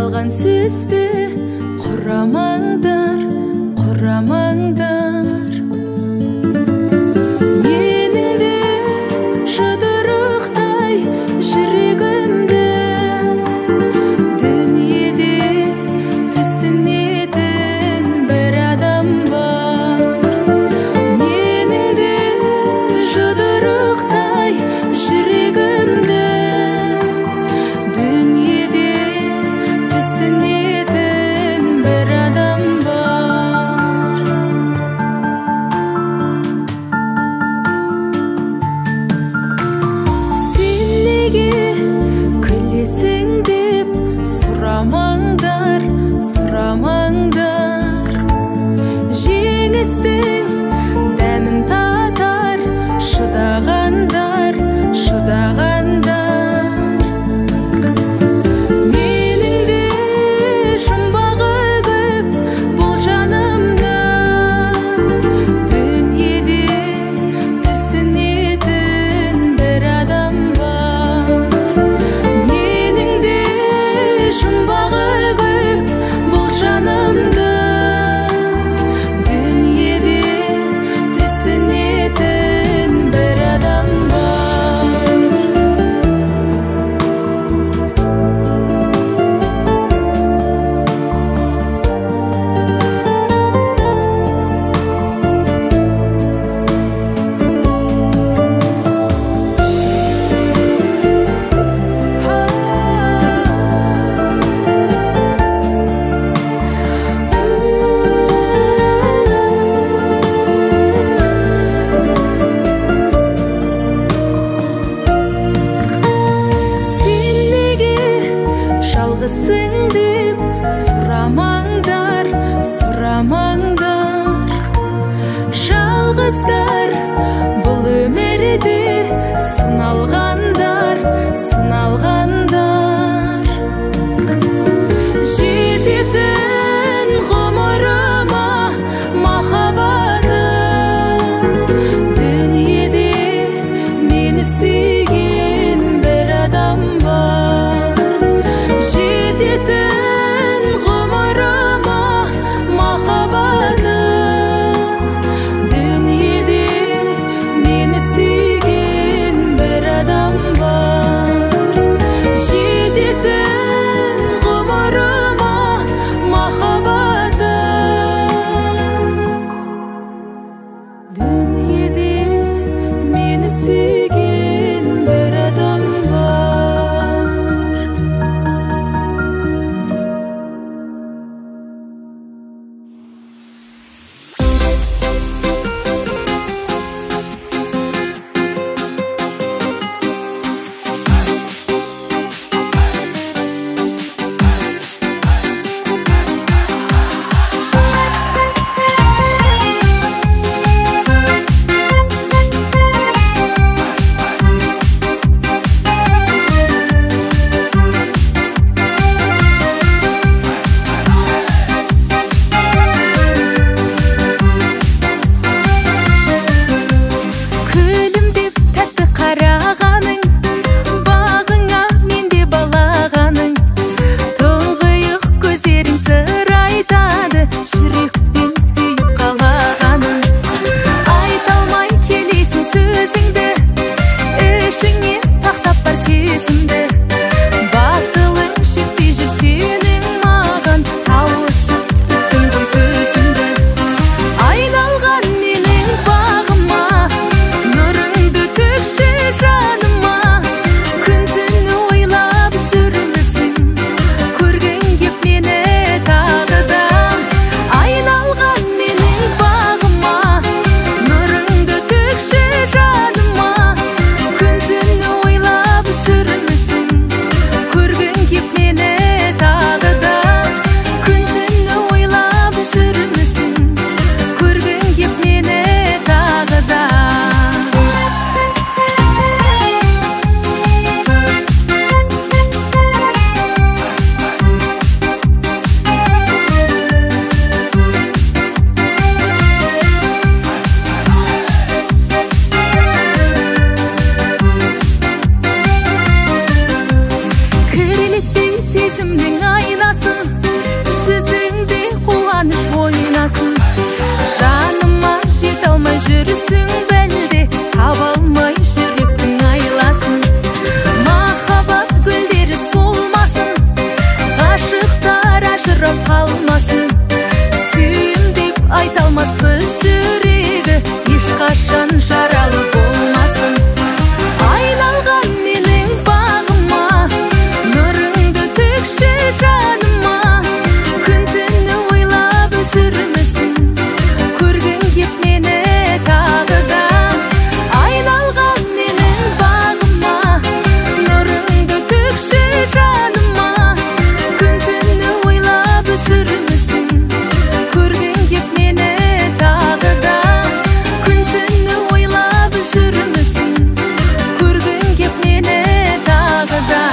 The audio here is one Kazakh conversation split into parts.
жалған сөзді құрамаңдар, құрамаңдар. Менің де жұдырықтай жүрегімді дүниеде түсінетін бір адам бар. Менің де жұдырықтай жүрегімді дүниеде түсінетін бір адам бар. Сен неге күлесің деп сұрамаңдар, сұрамаңдар. Жеңістің дәмін татар шыдағандар, шыдағандар. Менің де жұмбағы көп бұл жанымда, дүниеде түсінетін бір адам бар. Менің де жұмбағы көп бұл жанымда, дүниеде түсінетін бір адам бар. Сен неге жалғызсың деп сұрамаңдар, сұрамаңдар. Жалғыздар бұл өмірде сыналғандар, сыналғандар. Жететін ғұмырыма махаббатым, дүниеде мені сүйген бір адам бар. Жететін ғұмырыма махаббатым, дүниеде мені сүйген бір адам бар. Жететін ғұмырыма махаббатым, дүниеде мені сүйген бір адам бар. жүрегі ешқашан жаралы болмасын. Айналған менің бағыма, нұрыңды төкші жаныма, күн түні ойлап жүрмісің, көргің кеп мені тағы да. Айналған менің бағыма, нұрыңды төкші жаныма, күн түні ойлап жүрмісің, көргің кеп мені тағы да. Күн түні ойлап жүрмісің, көргің кеп мені тағы да.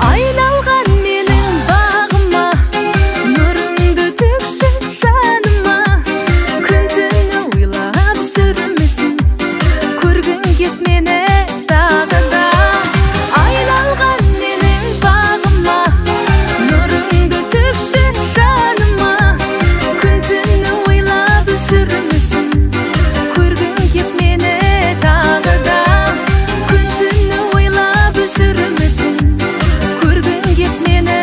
Айналған менің бағыма, нұрыңды төкші жаныма, күн түні ойлап жүрмісің, көргің кеп мені тағы да. Айналған менің бағыма, нұрыңды төкші жаныма, күн түні ойлап жүрмісің, көргің кеп мені тағы да. Күн түні ойлап жүрмісің, көргің кеп мені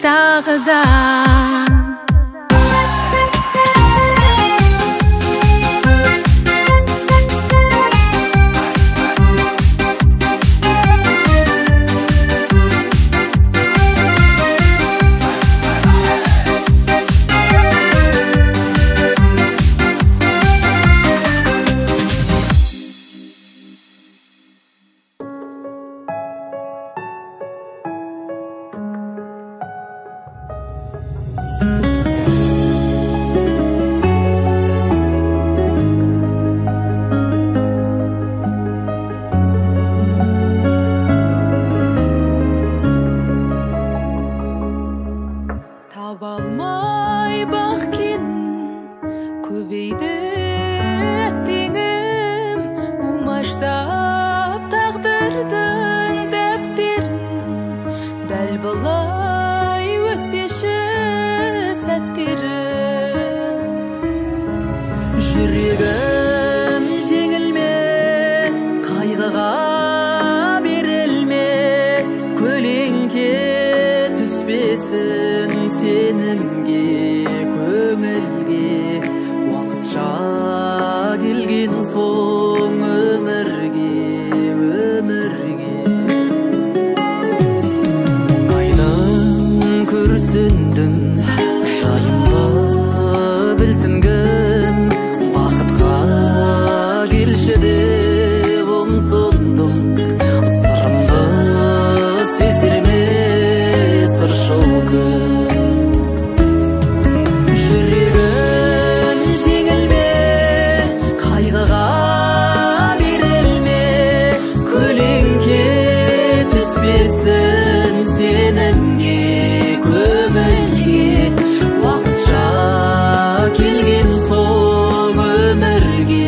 тағы да. Таба алмай бақ кенін, көбейді әттеңім, умаштап тағдырдың дәптерін. Дәл бұлай өтпеші сәттерім. Жүрегім жеңілме, қайғыға берілме, көлеңке түспесін сенімге, көңілге. Уақытша келген соң өмірге. Айдың күрсіндің, жайымды білсін кім, уақытқа келші деп ұмсындым, сырымды сезерме сыршыл күн. Жүрегім жеңілме, қайғыға берілме, көлеңке түспесін сенімге, көңілге. Уақытша келген соң өмірге.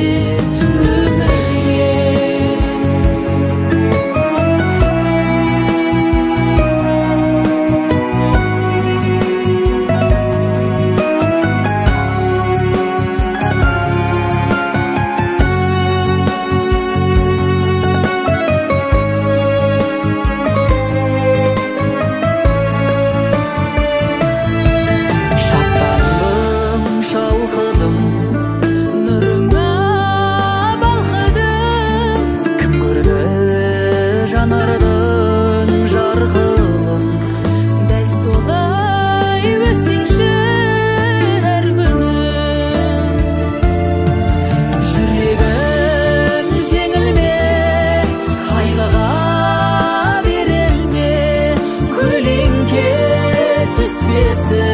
Шаттандым, шалқыдым, нұрыңа балқыдым, кім көрді жанардың жарқылын. Дәл солай өтсеңші әр күнім. Жүрегім жеңілме, қайғыға берілме, көлеңке түспесін